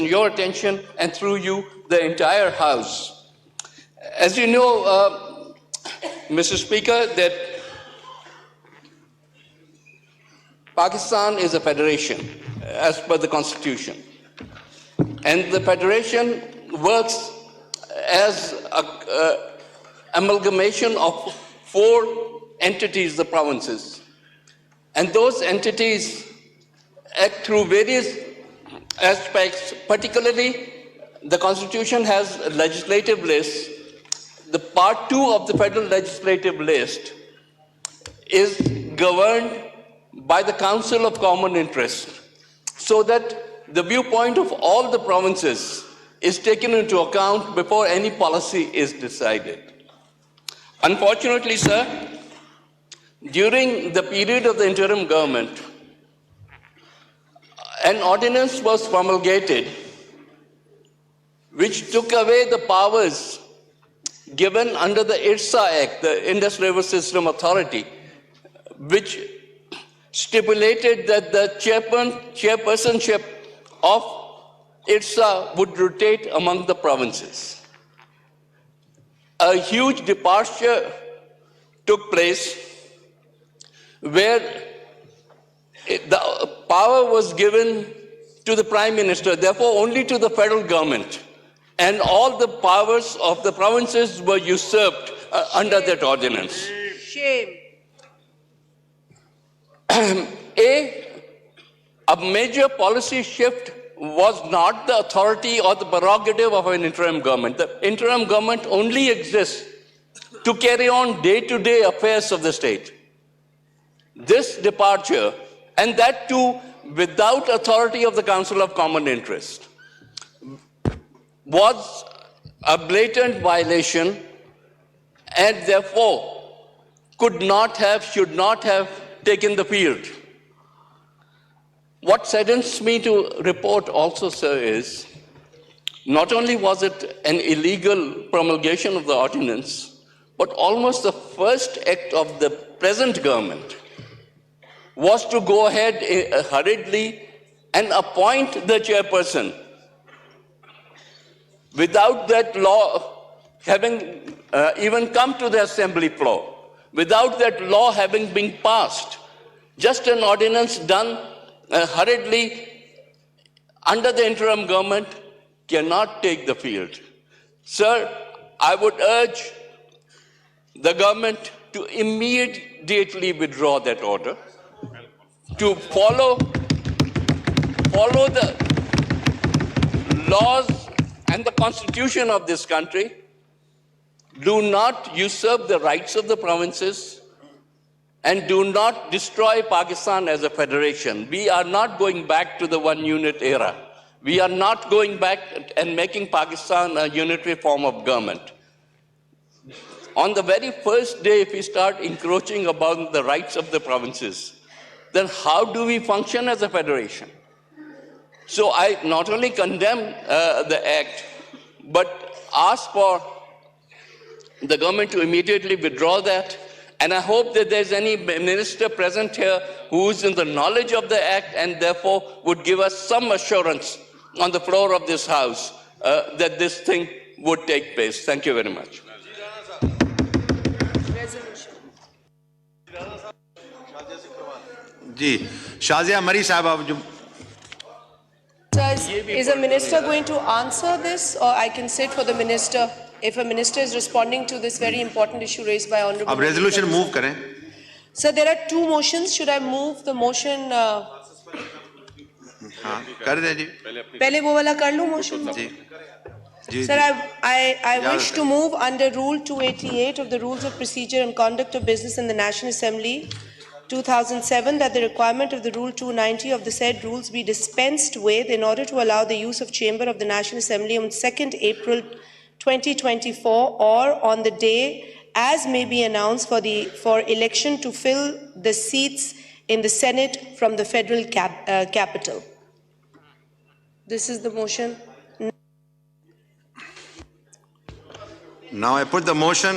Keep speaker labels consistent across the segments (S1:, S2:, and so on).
S1: your attention and through you, the entire House. As you know, Mr. Speaker, that Pakistan is a federation as per the Constitution. And the federation works as an amalgamation of 4 entities, the provinces. And those entities act through various aspects. Particularly, the Constitution has a legislative list. The part 2 of the federal legislative list is governed by the Council of Common Interest, so that the viewpoint of all the provinces is taken into account before any policy is decided. Unfortunately, sir, during the period of the interim government, an ordinance was promulgated which took away the powers given under the IRSA Act, the Indus River System Authority, which stipulated that the chairpersonship of IRSA would rotate among the provinces. A huge departure took place where the power was given to the Prime Minister, therefore only to the federal government, and all the powers of the provinces were usurped under that ordinance.
S2: Shame.
S1: A major policy shift was not the authority or the prerogative of an interim government. The interim government only exists to carry on day-to-day affairs of the state. This departure, and that too without authority of the Council of Common Interest, was a blatant violation and therefore should not have taken the field. What saddens me to report also, sir, is not only was it an illegal promulgation of the ordinance, but almost the first act of the present government was to go ahead hurriedly and appoint the chairperson without that law having even come to the assembly floor, without that law having been passed. Just an ordinance done hurriedly under the interim government cannot take the field. Sir, I would urge the government to immediately withdraw that order, to follow the laws and the constitution of this country. Do not usurp the rights of the provinces and do not destroy Pakistan as a federation. We are not going back to the one-unit era. We are not going back and making Pakistan a unitary form of government. On the very first day, if we start encroaching upon the rights of the provinces, then how do we function as a federation? So I not only condemn the act, but ask for the government to immediately withdraw that. And I hope that there's any minister present here who is in the knowledge of the act and therefore would give us some assurance on the floor of this House that this thing would take place. Thank you very much.
S3: जी शाजिया मरी साहब आप जो
S2: Is a minister going to answer this, or I can sit for the minister if a minister is responding to this very important issue raised by Honorable?
S3: अब resolution move करें.
S2: Sir, there are 2 motions. Should I move the motion?
S3: हाँ कर दे जी.
S2: पहले वो वाला कर लूं motion?
S3: Ji. Ji.
S2: Sir, I wish to move under Rule 288 of the Rules of Procedure and Conduct of Business in the National Assembly 2007 that the requirement of the Rule 290 of the said rules be dispensed with in order to allow the use of Chamber of the National Assembly on 2nd April 2024 or on the day as may be announced for election to fill the seats in the Senate from the federal capital. This is the motion.
S3: Now I put the motion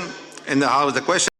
S3: in the House. The question